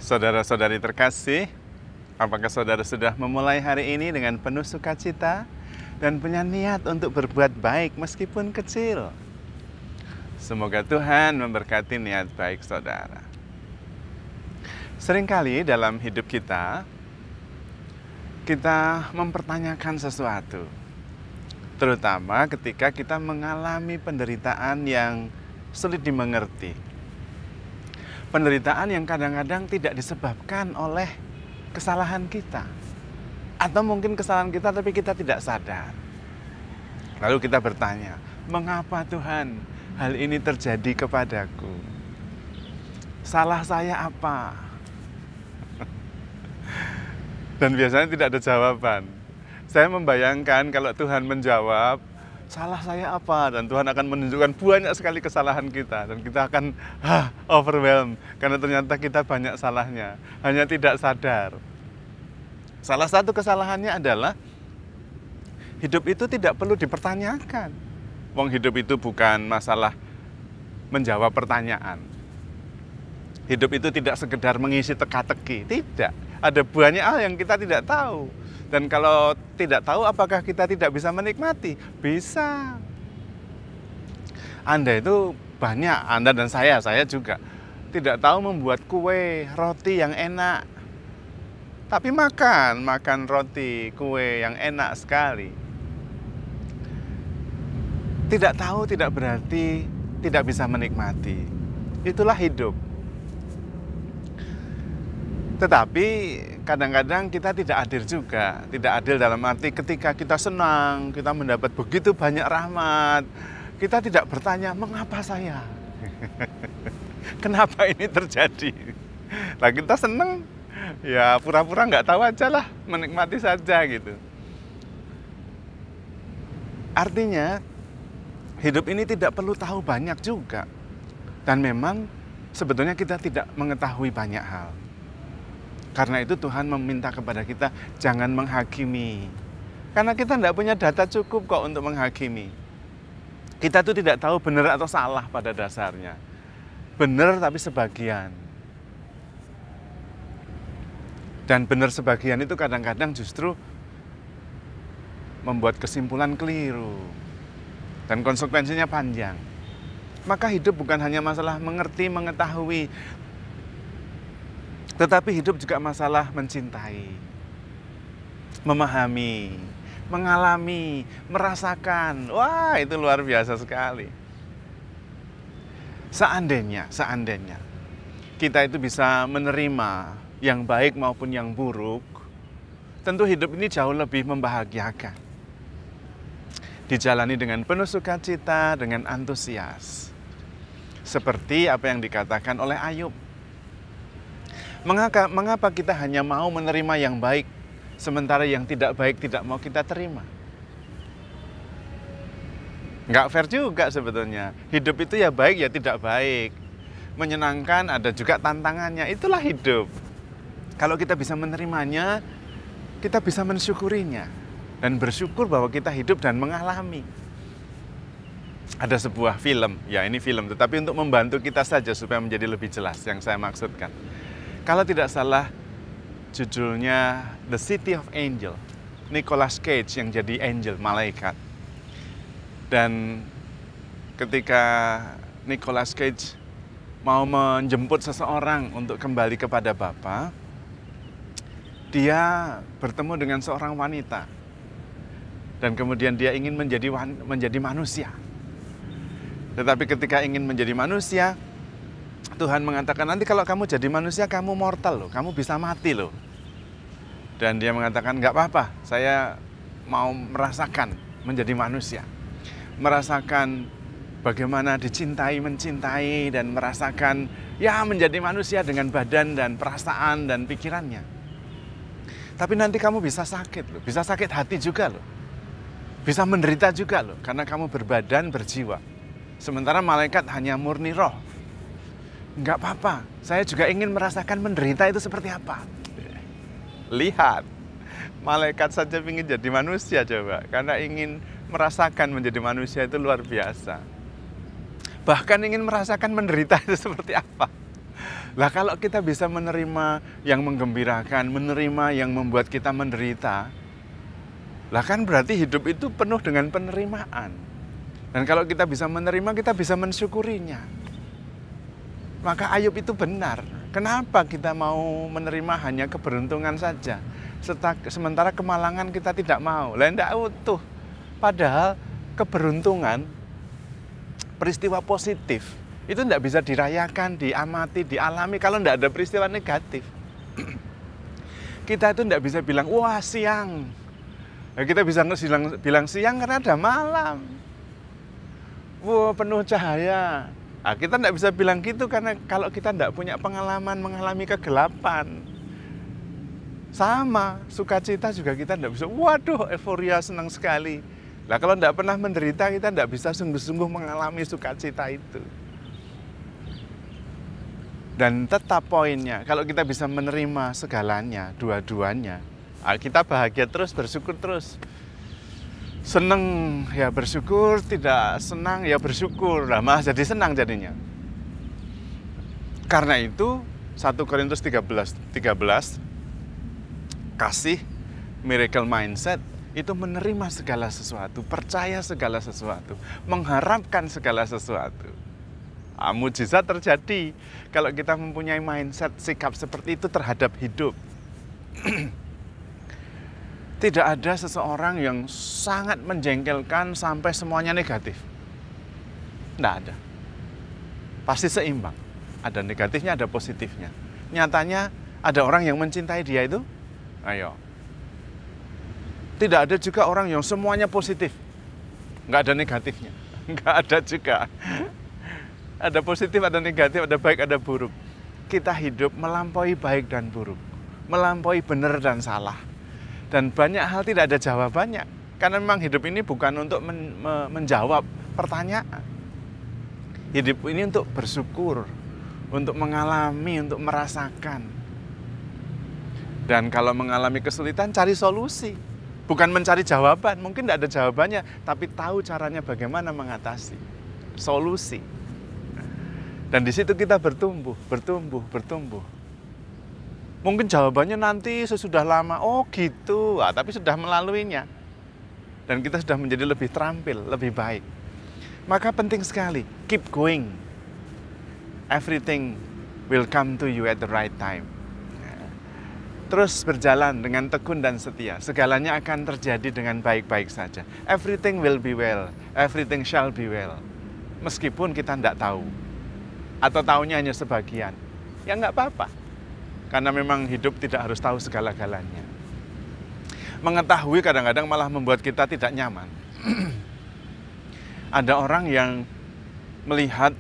Saudara-saudari terkasih, apakah saudara sudah memulai hari ini dengan penuh sukacita dan punya niat untuk berbuat baik meskipun kecil? Semoga Tuhan memberkati niat baik saudara. Seringkali dalam hidup kita mempertanyakan sesuatu, terutama ketika kita mengalami penderitaan yang sulit dimengerti. Penderitaan yang kadang-kadang tidak disebabkan oleh kesalahan kita. Atau mungkin kesalahan kita tapi kita tidak sadar. Lalu kita bertanya, mengapa Tuhan hal ini terjadi kepadaku? Salah saya apa? Dan biasanya tidak ada jawaban. Saya membayangkan kalau Tuhan menjawab, salah saya apa? Dan Tuhan akan menunjukkan banyak sekali kesalahan kita. Dan kita akan overwhelmed. Karena ternyata kita banyak salahnya. Hanya tidak sadar. Salah satu kesalahannya adalah hidup itu tidak perlu dipertanyakan. Wong hidup itu bukan masalah menjawab pertanyaan. Hidup itu tidak sekedar mengisi teka-teki. Tidak. Ada banyak hal yang kita tidak tahu. Dan kalau tidak tahu, apakah kita tidak bisa menikmati? Bisa. Anda itu banyak, Anda dan saya juga tidak tahu membuat kue, roti yang enak. Tapi makan roti, kue yang enak sekali. Tidak tahu tidak berarti tidak bisa menikmati. Itulah hidup. Tetapi kadang-kadang kita tidak adil juga. Tidak adil dalam arti ketika kita senang, kita mendapat begitu banyak rahmat, kita tidak bertanya, mengapa saya? Kenapa ini terjadi? Nah, kita senang, ya pura-pura nggak tahu aja lah, menikmati saja gitu. Artinya, hidup ini tidak perlu tahu banyak juga. Dan memang sebetulnya kita tidak mengetahui banyak hal. Karena itu Tuhan meminta kepada kita jangan menghakimi. Karena kita tidak punya data cukup kok untuk menghakimi. Kita tuh tidak tahu benar atau salah pada dasarnya. Benar tapi sebagian. Dan benar sebagian itu kadang-kadang justru membuat kesimpulan keliru. Dan konsekuensinya panjang. Maka hidup bukan hanya masalah mengerti, mengetahui, tetapi hidup juga masalah mencintai, memahami, mengalami, merasakan. Wah, itu luar biasa sekali. Seandainya kita itu bisa menerima yang baik maupun yang buruk, tentu hidup ini jauh lebih membahagiakan. Dijalani dengan penuh sukacita, dengan antusias. Seperti apa yang dikatakan oleh Ayub. Mengapa kita hanya mau menerima yang baik, sementara yang tidak baik tidak mau kita terima? Nggak fair juga sebetulnya. Hidup itu ya baik ya tidak baik. Menyenangkan ada juga tantangannya. Itulah hidup. Kalau kita bisa menerimanya, kita bisa mensyukurinya. Dan bersyukur bahwa kita hidup dan mengalami. Ada sebuah film, ya ini film, tetapi untuk membantu kita saja supaya menjadi lebih jelas yang saya maksudkan. Kalau tidak salah, judulnya The City of Angel. Nicolas Cage yang jadi angel, malaikat. Dan ketika Nicolas Cage mau menjemput seseorang untuk kembali kepada Bapa, dia bertemu dengan seorang wanita. Dan kemudian dia ingin menjadi manusia. Tetapi ketika ingin menjadi manusia, Tuhan mengatakan, nanti kalau kamu jadi manusia, kamu mortal loh, kamu bisa mati loh. Dan dia mengatakan, nggak apa-apa, saya mau merasakan menjadi manusia. Merasakan bagaimana dicintai, mencintai, dan merasakan ya menjadi manusia dengan badan dan perasaan dan pikirannya. Tapi nanti kamu bisa sakit loh, bisa sakit hati juga loh. Bisa menderita juga loh, karena kamu berbadan, berjiwa. Sementara malaikat hanya murni roh. Enggak apa-apa, saya juga ingin merasakan menderita itu seperti apa. Lihat, malaikat saja ingin jadi manusia coba. Karena ingin merasakan menjadi manusia itu luar biasa. Bahkan ingin merasakan menderita itu seperti apa. Lah kalau kita bisa menerima yang menggembirakan, menerima yang membuat kita menderita, lah kan berarti hidup itu penuh dengan penerimaan. Dan kalau kita bisa menerima, kita bisa mensyukurinya. Maka Ayub itu benar. Kenapa kita mau menerima hanya keberuntungan saja? Sementara kemalangan kita tidak mau. Lah tidak utuh. Padahal keberuntungan, peristiwa positif, itu tidak bisa dirayakan, diamati, dialami kalau tidak ada peristiwa negatif. Kita itu tidak bisa bilang, wah siang. Nah, kita bisa bilang siang karena ada malam. Wah penuh cahaya. Nah, kita tidak bisa bilang gitu karena kalau kita tidak punya pengalaman mengalami kegelapan. Sama, sukacita juga kita tidak bisa, waduh euforia senang sekali. Nah kalau tidak pernah menderita, kita tidak bisa sungguh-sungguh mengalami sukacita itu. Dan tetap poinnya, kalau kita bisa menerima segalanya, dua-duanya, kita bahagia terus, bersyukur terus. Senang ya bersyukur, tidak senang ya bersyukur. Nah, malah jadi senang jadinya. Karena itu 1 Korintus 13 kasih miracle mindset itu menerima segala sesuatu, percaya segala sesuatu, mengharapkan segala sesuatu. Mujizat terjadi kalau kita mempunyai mindset, sikap seperti itu terhadap hidup. Tidak ada seseorang yang sangat menjengkelkan sampai semuanya negatif. Tidak ada. Pasti seimbang. Ada negatifnya, ada positifnya. Nyatanya ada orang yang mencintai dia itu, ayo. Tidak ada juga orang yang semuanya positif. Nggak ada negatifnya. Nggak ada juga. Ada positif, ada negatif, ada baik, ada buruk. Kita hidup melampaui baik dan buruk. Melampaui benar dan salah. Dan banyak hal tidak ada jawabannya. Karena memang hidup ini bukan untuk menjawab pertanyaan. Hidup ini untuk bersyukur, untuk mengalami, untuk merasakan. Dan kalau mengalami kesulitan, cari solusi. Bukan mencari jawaban, mungkin tidak ada jawabannya, tapi tahu caranya bagaimana mengatasi. Solusi. Dan di situ kita bertumbuh. Mungkin jawabannya nanti sesudah lama, oh gitu, tapi sudah melaluinya. Dan kita sudah menjadi lebih terampil, lebih baik. Maka penting sekali, keep going. Everything will come to you at the right time. Terus berjalan dengan tekun dan setia. Segalanya akan terjadi dengan baik-baik saja. Everything will be well, everything shall be well. Meskipun kita tidak tahu. Atau tahunya hanya sebagian. Ya nggak apa-apa. Karena memang hidup tidak harus tahu segala-galanya. Mengetahui kadang-kadang malah membuat kita tidak nyaman. Ada orang yang melihat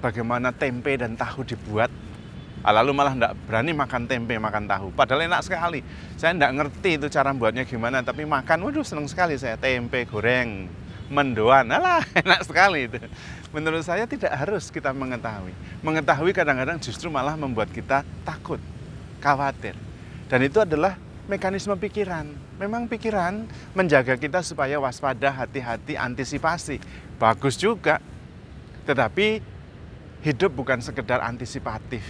bagaimana tempe dan tahu dibuat, lalu malah tidak berani makan tempe, makan tahu. Padahal enak sekali. Saya tidak ngerti itu cara buatnya gimana, tapi makan, waduh senang sekali saya. Tempe goreng, mendoan, alah enak sekali itu. Menurut saya tidak harus kita mengetahui. Mengetahui kadang-kadang justru malah membuat kita takut, khawatir. Dan itu adalah mekanisme pikiran. Memang pikiran menjaga kita supaya waspada, hati-hati, antisipasi. Bagus juga. Tetapi hidup bukan sekedar antisipatif.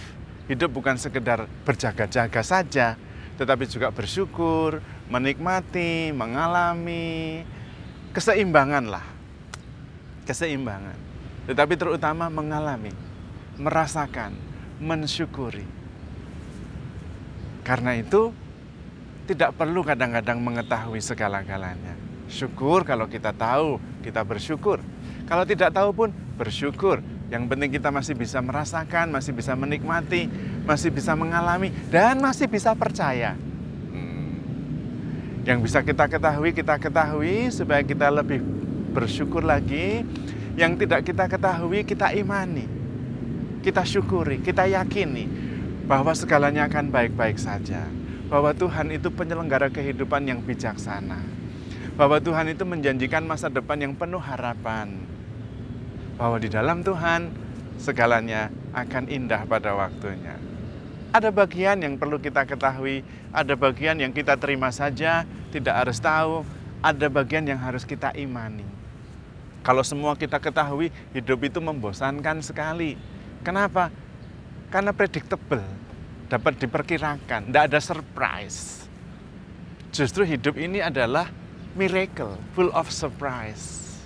Hidup bukan sekedar berjaga-jaga saja. Tetapi juga bersyukur, menikmati, mengalami. Keseimbangan lah. Keseimbangan. Tetapi terutama mengalami, merasakan, mensyukuri. Karena itu tidak perlu kadang-kadang mengetahui segala-galanya. Syukur kalau kita tahu, kita bersyukur. Kalau tidak tahu pun bersyukur. Yang penting kita masih bisa merasakan, masih bisa menikmati, masih bisa mengalami, dan masih bisa percaya. Yang bisa kita ketahui supaya kita lebih bersyukur lagi. Yang tidak kita ketahui, kita imani. Kita syukuri, kita yakini bahwa segalanya akan baik-baik saja. Bahwa Tuhan itu penyelenggara kehidupan yang bijaksana. Bahwa Tuhan itu menjanjikan masa depan yang penuh harapan. Bahwa di dalam Tuhan, segalanya akan indah pada waktunya. Ada bagian yang perlu kita ketahui, ada bagian yang kita terima saja, tidak harus tahu, ada bagian yang harus kita imani. Kalau semua kita ketahui, hidup itu membosankan sekali. Kenapa? Karena predictable, dapat diperkirakan, tidak ada surprise. Justru hidup ini adalah miracle, full of surprise.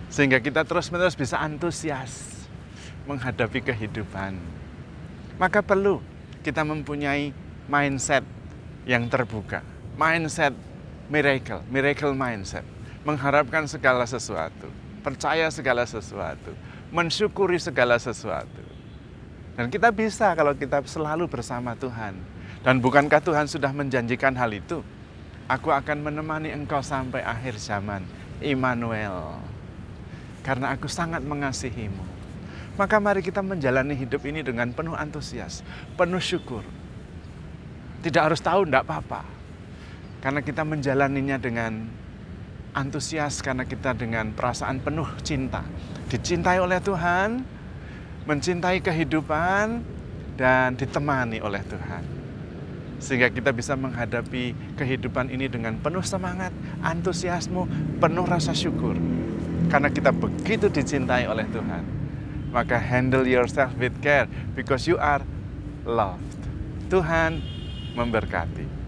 Sehingga kita terus-menerus bisa antusias menghadapi kehidupan. Maka perlu kita mempunyai mindset yang terbuka. Mindset miracle mindset. Mengharapkan segala sesuatu, percaya segala sesuatu, mensyukuri segala sesuatu. Dan kita bisa kalau kita selalu bersama Tuhan. Dan bukankah Tuhan sudah menjanjikan hal itu? Aku akan menemani engkau sampai akhir zaman, Immanuel. Karena aku sangat mengasihimu. Maka mari kita menjalani hidup ini dengan penuh antusias, penuh syukur. Tidak harus tahu, tidak apa-apa. Karena kita menjalaninya dengan antusias, karena kita dengan perasaan penuh cinta. Dicintai oleh Tuhan, mencintai kehidupan, dan ditemani oleh Tuhan. Sehingga kita bisa menghadapi kehidupan ini dengan penuh semangat, antusiasme, penuh rasa syukur. Karena kita begitu dicintai oleh Tuhan. Maka handle yourself with care because you are loved. Tuhan memberkati.